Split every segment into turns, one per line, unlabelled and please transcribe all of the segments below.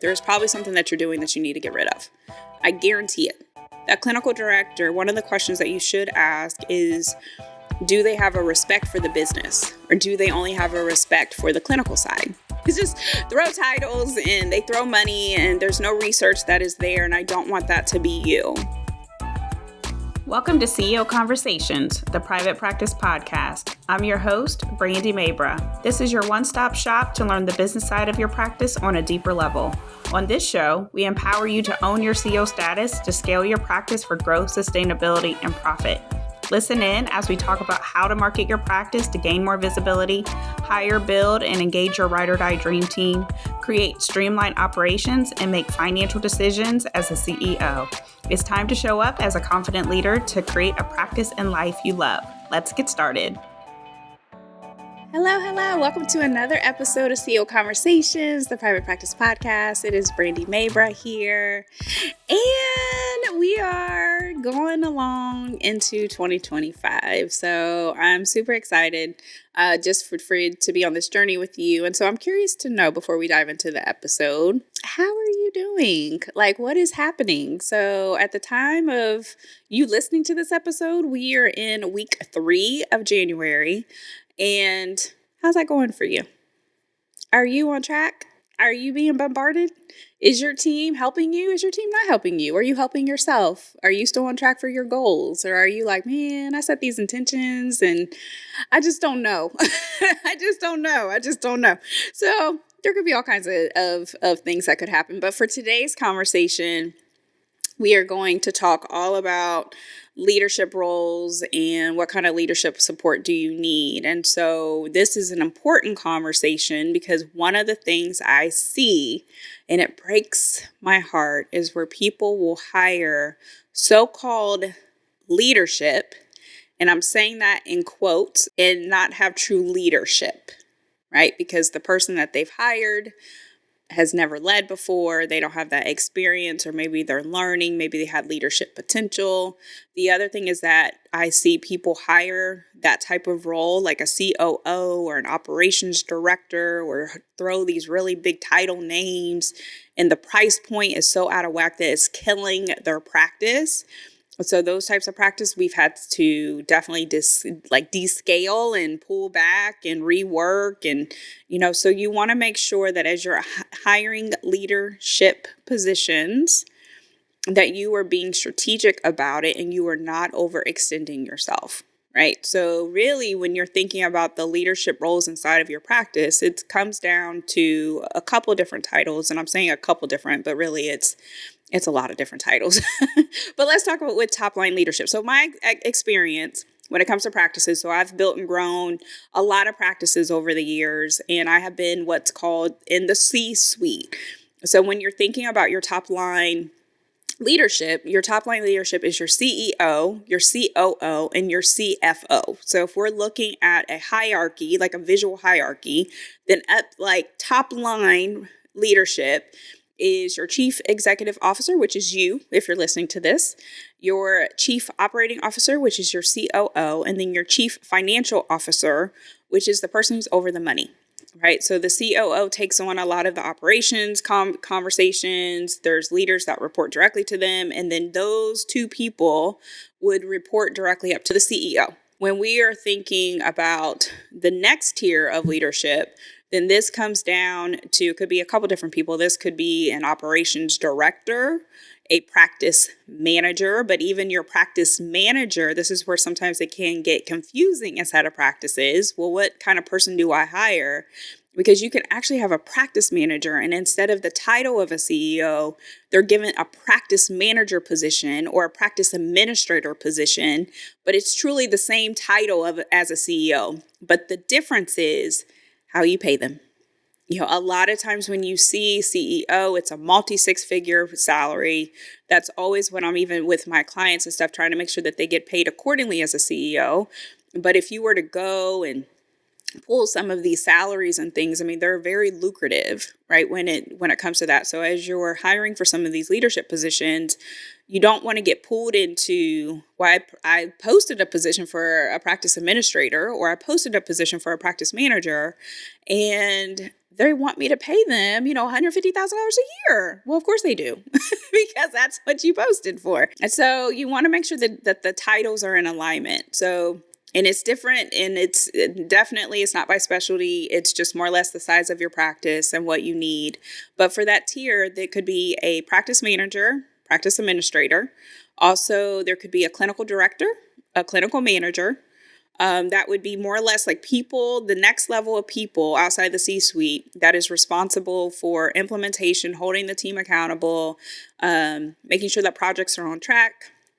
There's probably something that you're doing that you need to get rid of. I guarantee it. That clinical director, one of the questions that you should ask is, do they have a respect for the business, or do they only have a respect for the clinical side? It's just throw titles and they throw money and there's no research that is there, and I don't want that to be you.
Welcome to CEO Conversations, the private practice podcast. I'm your host, Brandy Mabra. This is your one-stop shop to learn the business side of your practice on a deeper level. On this show, we empower you to own your CEO status to scale your practice for growth, sustainability, and profit. Listen in as we talk about how to market your practice to gain more visibility, hire, build, and engage your ride or die dream team, create streamlined operations, and make financial decisions as a CEO. It's time to show up as a confident leader to create a practice and life you love. Let's get started.
Hello. Welcome to another episode of CEO Conversations, the private practice podcast. It is Brandy Mabra here, and we are going along into 2025. So I'm super excited just for you to be on this journey with you. And so I'm curious to know, before we dive into the episode, how are you doing? Like, what is happening? So at the time of you listening to this episode, we are in week 3 of January. And how's that going for you? Are you on track? Are you being bombarded? Is your team helping you? Is your team not helping you? Are you helping yourself? Are you still on track for your goals? Or are you like, man, I set these intentions and I just don't know. I just don't know. So there could be all kinds of things that could happen. But for today's conversation, we are going to talk all about leadership roles and what kind of leadership support do you need. And so this is an important conversation because one of the things I see, and it breaks my heart, is where people will hire so-called leadership, and I'm saying that in quotes, and not have true leadership, right? Because the person that they've hired has never led before, they don't have that experience, or maybe they're learning, maybe they had leadership potential. The other thing is that I see people hire that type of role, like a COO or an operations director, or throw these really big title names, and the price point is so out of whack that it's killing their practice. So those types of practice, we've had to definitely descale and pull back and rework. And, so you want to make sure that as you're hiring leadership positions, that you are being strategic about it and you are not overextending yourself, right? So really, when you're thinking about the leadership roles inside of your practice, it comes down to a couple different titles. And I'm saying a couple different, but really it's a lot of different titles. But let's talk about with top line leadership. So my experience when it comes to practices, so I've built and grown a lot of practices over the years, and I have been what's called in the C-suite. So when you're thinking about your top line leadership, your top line leadership is your CEO, your COO, and your CFO. So if we're looking at a hierarchy, like a visual hierarchy, then up like top line leadership is your chief executive officer, which is you, if you're listening to this, your chief operating officer, which is your COO, and then your chief financial officer, which is the person who's over the money, right? So the COO takes on a lot of the operations conversations. There's leaders that report directly to them, and then those two people would report directly up to the CEO. When we are thinking about the next tier of leadership, then this comes down to, it could be a couple different people. This could be an operations director, a practice manager, but even your practice manager, this is where sometimes it can get confusing inside of practices. Well, what kind of person do I hire? Because you can actually have a practice manager, and instead of the title of a CEO, they're given a practice manager position or a practice administrator position, but it's truly the same title as a CEO. But the difference is how you pay them. A lot of times when you see CEO, it's a multi-6-figure salary. That's always when I'm even with my clients and stuff, trying to make sure that they get paid accordingly as a CEO. But if you were to go and pull some of these salaries and things, they're very lucrative, right? When it comes to that. So as you're hiring for some of these leadership positions, You don't want to get pulled into why I posted a position for a practice administrator, or I posted a position for a practice manager, and they want me to pay them, $150,000 a year. Well, of course they do, because that's what you posted for. And so you want to make sure that the titles are in alignment. So, and it's different, and it's not by specialty. It's just more or less the size of your practice and what you need. But for that tier, there could be a practice manager, practice administrator. Also, there could be a clinical director, a clinical manager. That would be more or less like people, the next level of people outside the C-suite that is responsible for implementation, holding the team accountable, making sure that projects are on track,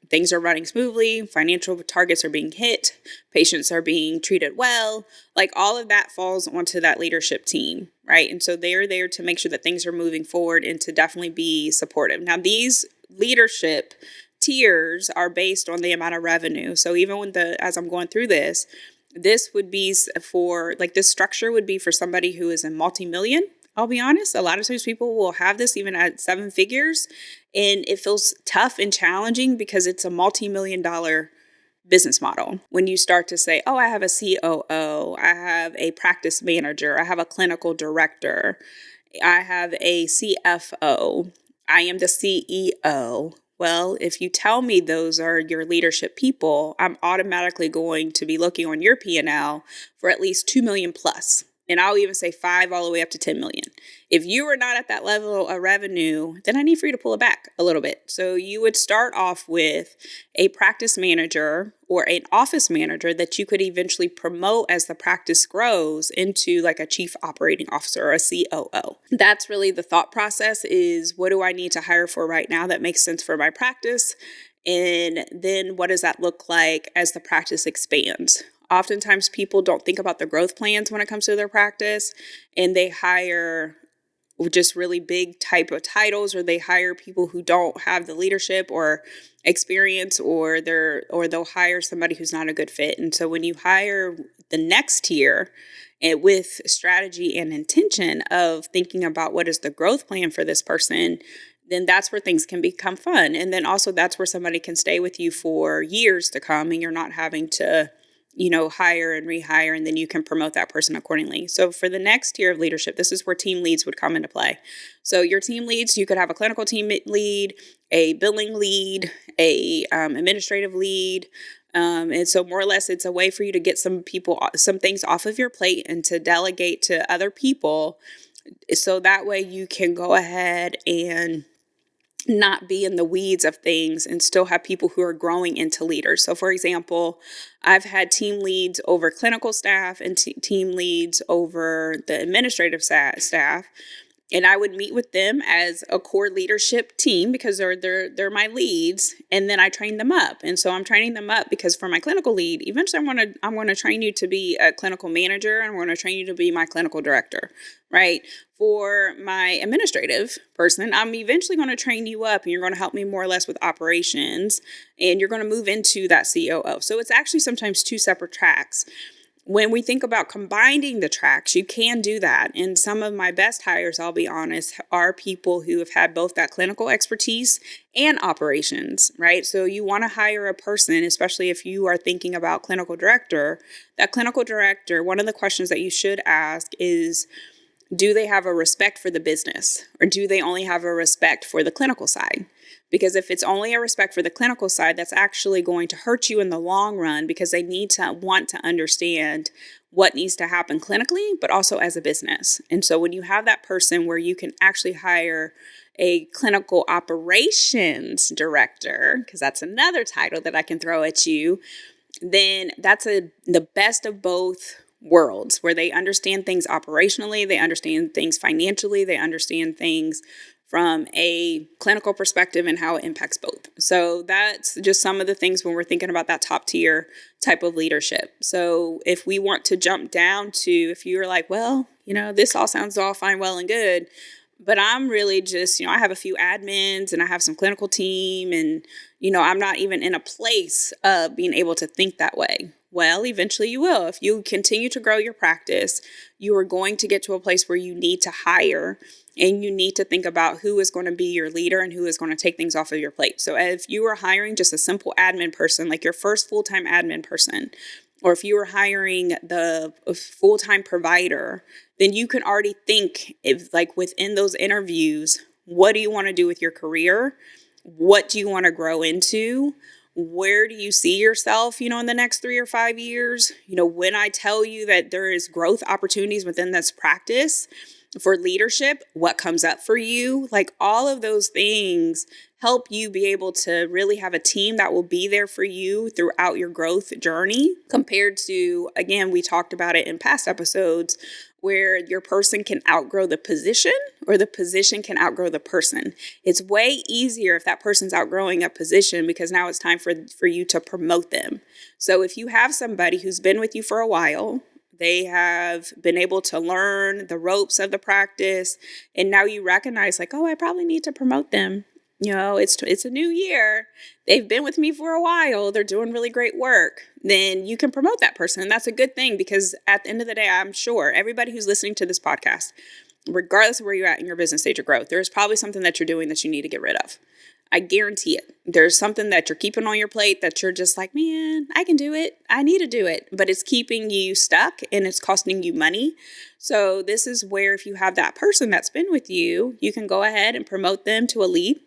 things are running smoothly, financial targets are being hit, patients are being treated well. Like all of that falls onto that leadership team, right? And so they're there to make sure that things are moving forward and to definitely be supportive. Now, these leadership tiers are based on the amount of revenue. So even as I'm going through this would be for, like, this structure would be for somebody who is in multi-million. I'll be honest, a lot of times people will have this even at 7 figures, and it feels tough and challenging because it's a multi-million dollar business model. When you start to say, oh, I have a COO, I have a practice manager, I have a clinical director, I have a CFO, I am the CEO. Well, if you tell me those are your leadership people, I'm automatically going to be looking on your P&L for at least 2 million plus. And I'll even say 5 all the way up to 10 million. If you are not at that level of revenue, then I need for you to pull it back a little bit. So you would start off with a practice manager or an office manager that you could eventually promote as the practice grows into like a chief operating officer or a COO. That's really the thought process, is what do I need to hire for right now that makes sense for my practice? And then what does that look like as the practice expands? Oftentimes people don't think about the growth plans when it comes to their practice, and they hire just really big type of titles, or they hire people who don't have the leadership or experience, or they'll hire somebody who's not a good fit. And so when you hire the next tier, and with strategy and intention of thinking about what is the growth plan for this person, then that's where things can become fun. And then also that's where somebody can stay with you for years to come, and you're not having to hire and rehire, and then you can promote that person accordingly. So for the next tier of leadership, this is where team leads would come into play. So your team leads, you could have a clinical team lead, a billing lead, a administrative lead. And so more or less, it's a way for you to get some things off of your plate and to delegate to other people. So that way you can go ahead and not be in the weeds of things and still have people who are growing into leaders. So for example, I've had team leads over clinical staff and team leads over the administrative staff. And I would meet with them as a core leadership team because they're my leads, and then I train them up. And so I'm training them up because for my clinical lead, eventually I'm going to train you to be a clinical manager, and I'm going to train you to be my clinical director, right? For my administrative person, I'm eventually going to train you up, and you're going to help me more or less with operations, and you're going to move into that COO. So it's actually sometimes 2 separate tracks. When we think about combining the tracks, you can do that. And some of my best hires, I'll be honest, are people who have had both that clinical expertise and operations, right? So you want to hire a person, especially if you are thinking about clinical director. That clinical director, one of the questions that you should ask is, do they have a respect for the business, or do they only have a respect for the clinical side? Because if it's only a respect for the clinical side, that's actually going to hurt you in the long run, because they need to want to understand what needs to happen clinically, but also as a business. And so when you have that person where you can actually hire a clinical operations director, because that's another title that I can throw at you, then that's the best of both worlds, where they understand things operationally, they understand things financially, they understand things from a clinical perspective and how it impacts both. So that's just some of the things when we're thinking about that top tier type of leadership. So if we want to jump down to, if you're like, well, this all sounds all fine, well and good, but I'm really just, I have a few admins and I have some clinical team, and, I'm not even in a place of being able to think that way. Well, eventually you will. If you continue to grow your practice, you are going to get to a place where you need to hire, And you need to think about who is going to be your leader and who is going to take things off of your plate. So if you are hiring just a simple admin person, like your first full-time admin person, or if you are hiring the full-time provider, then you can already think if, like, within those interviews, what do you want to do with your career? What do you want to grow into? Where do you see yourself, in the next 3 or 5 years? When I tell you that there is growth opportunities within this practice for leadership, what comes up for you? Like, all of those things help you be able to really have a team that will be there for you throughout your growth journey, compared to, again, we talked about it in past episodes, where your person can outgrow the position or the position can outgrow the person. It's way easier if that person's outgrowing a position, because now it's time for you to promote them. So if you have somebody who's been with you for a while, they have been able to learn the ropes of the practice, and now you recognize, like, oh, I probably need to promote them. It's a new year. They've been with me for a while. They're doing really great work. Then you can promote that person. And that's a good thing, because at the end of the day, I'm sure everybody who's listening to this podcast, regardless of where you're at in your business stage of growth, there's probably something that you're doing that you need to get rid of. I guarantee it. There's something that you're keeping on your plate that you're just like, man, I can do it. I need to do it. But it's keeping you stuck and it's costing you money. So this is where, if you have that person that's been with you, you can go ahead and promote them to a lead.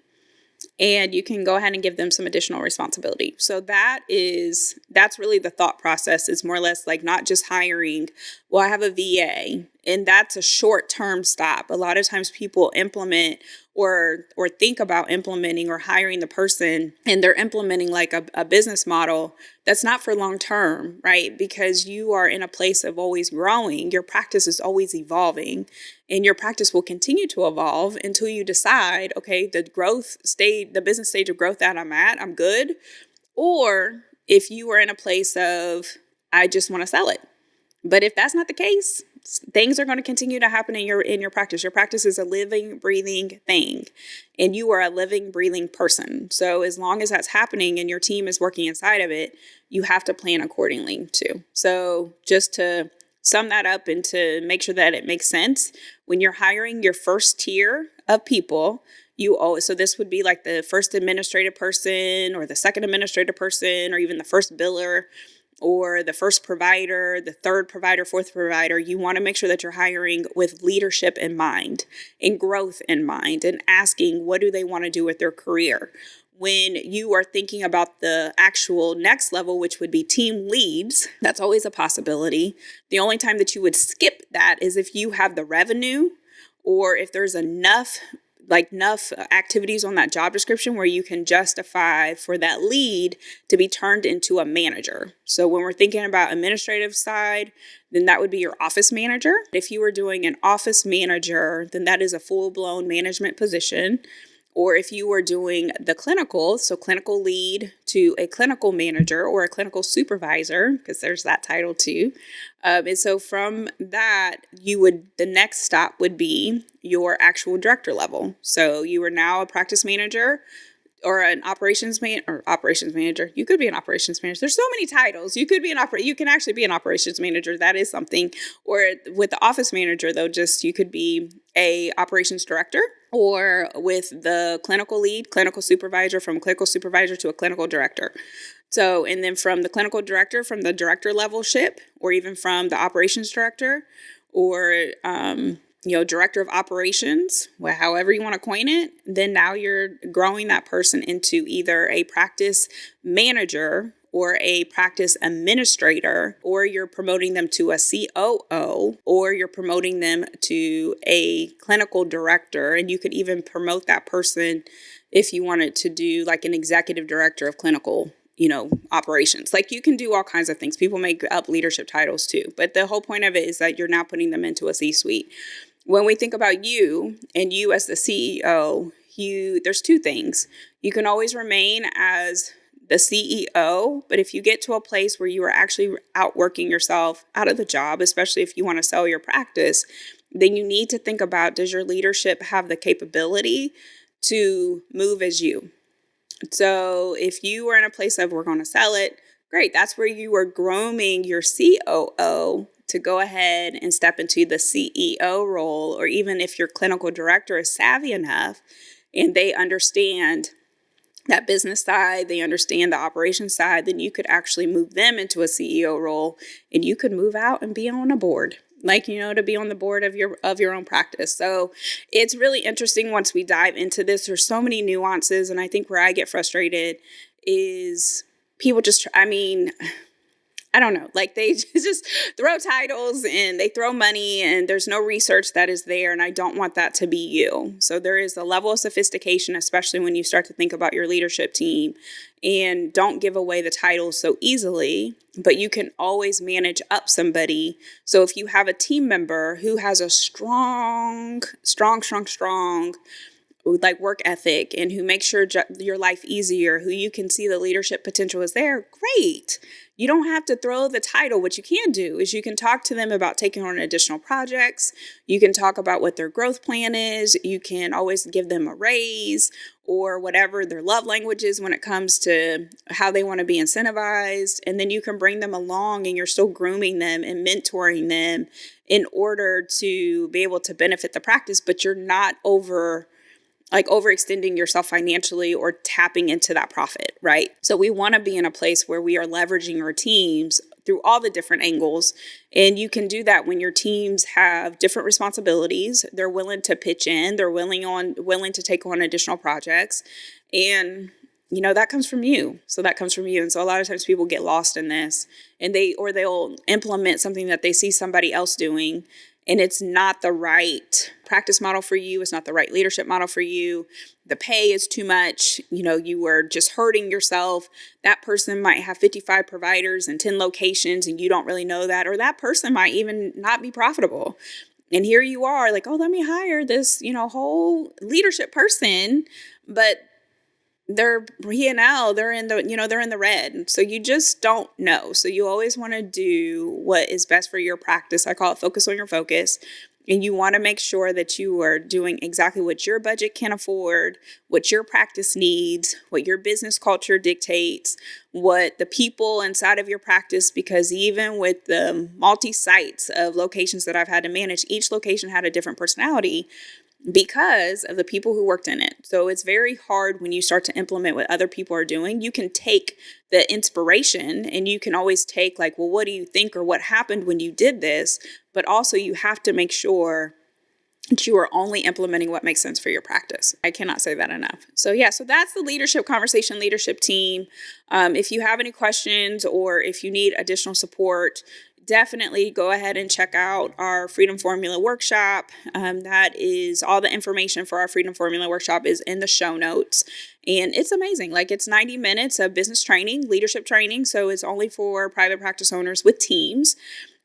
And you can go ahead and give them some additional responsibility. So that's really the thought process. It's more or less like not just hiring, well, I have a VA, and that's a short-term stop. A lot of times people implement or think about implementing or hiring the person, and they're implementing like a business model that's not for long term, right? Because you are in a place of always growing. Your practice is always evolving, and your practice will continue to evolve until you decide, okay, the business stage of growth that I'm at, I'm good. Or if you are in a place of, I just want to sell it. But if that's not the case, things are going to continue to happen in your practice. Your practice is a living, breathing thing, and you are a living, breathing person. So as long as that's happening and your team is working inside of it, you have to plan accordingly too. So just to sum that up and to make sure that it makes sense, when you're hiring your first tier of people, so this would be like the first administrative person or the second administrative person or even the first biller or the first provider, the third provider, fourth provider. You want to make sure that you're hiring with leadership in mind and growth in mind, and asking, what do they want to do with their career? When you are thinking about the actual next level, which would be team leads, that's always a possibility. The only time that you would skip that is if you have the revenue, or if there's enough activities on that job description where you can justify for that lead to be turned into a manager. So when we're thinking about administrative side, then that would be your office manager. If you were doing an office manager, then that is a full-blown management position. Or if you were doing the clinical, so clinical lead to a clinical manager or a clinical supervisor, because there's that title too. And so from that, the next stop would be your actual director level. So you are now a practice manager or an operations manager. You could be an operations manager. There's so many titles. You could be you can actually be an operations manager. That is something. Or with the office manager, though, you could be a operations director, or with the clinical lead, clinical supervisor, from clinical supervisor to a clinical director. So, and then from the clinical director, from the director level ship, or even from the operations director, or director of operations, however you want to coin it, then now you're growing that person into either a practice manager or a practice administrator, or you're promoting them to a COO, or you're promoting them to a clinical director. And you could even promote that person if you wanted to do like an executive director of clinical operations. Like, you can do all kinds of things. People make up leadership titles too. But the whole point of it is that you're now putting them into a C-suite. When we think about you and you as the CEO, there's two things. You can always remain as the CEO, but if you get to a place where you are actually outworking yourself out of the job, especially if you want to sell your practice, then you need to think about, does your leadership have the capability to move as you? So if you are in a place of, we're going to sell it, great. That's where you are grooming your COO to go ahead and step into the CEO role, or even if your clinical director is savvy enough and they understand that business side, they understand the operations side, then you could actually move them into a CEO role, and you could move out and be on a board, to be on the board of your own practice. So it's really interesting once we dive into this. There's so many nuances, and I think where I get frustrated is people I don't know, they just throw titles and they throw money, and there's no research that is there. And I don't want that to be you. So there is a level of sophistication, especially when you start to think about your leadership team, and don't give away the titles so easily, but you can always manage up somebody. So if you have a team member who has a strong work ethic, and who makes your life easier, who you can see the leadership potential is there, great. You don't have to throw the title. What you can do is you can talk to them about taking on additional projects. You can talk about what their growth plan is. You can always give them a raise or whatever their love language is when it comes to how they want to be incentivized. And then you can bring them along, and you're still grooming them and mentoring them in order to be able to benefit the practice, but you're not overextending yourself financially or tapping into that profit, right? So we want to be in a place where we are leveraging our teams through all the different angles. And you can do that when your teams have different responsibilities. They're willing to pitch in, they're willing to take on additional projects. And that comes from you. So that comes from you. And so a lot of times people get lost in this, and they'll implement something that they see somebody else doing, and it's not the right practice model for you. It's not the right leadership model for you. The pay is too much. You are just hurting yourself. That person might have 55 providers and 10 locations, and you don't really know that. Or that person might even not be profitable. And here you are let me hire this, whole leadership person, but they're P&L, they're in the red. So you just don't know. So you always want to do what is best for your practice. I call it focus on your focus. And you want to make sure that you are doing exactly what your budget can afford, what your practice needs, what your business culture dictates, what the people inside of your practice, because even with the multi-sites of locations that I've had to manage, each location had a different personality because of the people who worked in it. So it's very hard when you start to implement what other people are doing. You can take the inspiration, and you can always take what do you think, or what happened when you did this? But also you have to make sure that you are only implementing what makes sense for your practice. I cannot say that enough. So that's the leadership conversation, leadership team. If you have any questions, or if you need additional support, definitely go ahead and check out our Freedom Formula workshop. That is all the information for our Freedom Formula workshop is in the show notes. And it's amazing. It's 90 minutes of business training, leadership training. So it's only for private practice owners with teams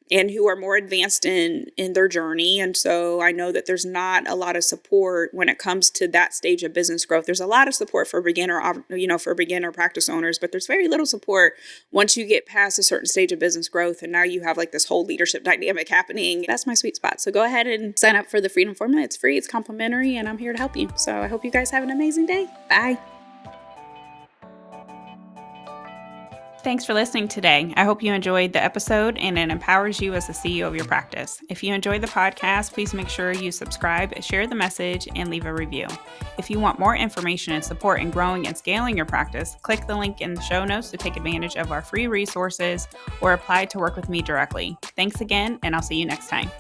and who are more advanced in their journey. And so I know that there's not a lot of support when it comes to that stage of business growth. There's a lot of support for beginner practice owners, but there's very little support once you get past a certain stage of business growth. And now you have this whole leadership dynamic happening. That's my sweet spot. So go ahead and sign up for the Freedom Formula. It's free, it's complimentary, and I'm here to help you. So I hope you guys have an amazing day. Bye.
Thanks for listening today. I hope you enjoyed the episode and it empowers you as the CEO of your practice. If you enjoyed the podcast, please make sure you subscribe, share the message, and leave a review. If you want more information and support in growing and scaling your practice, click the link in the show notes to take advantage of our free resources or apply to work with me directly. Thanks again, and I'll see you next time.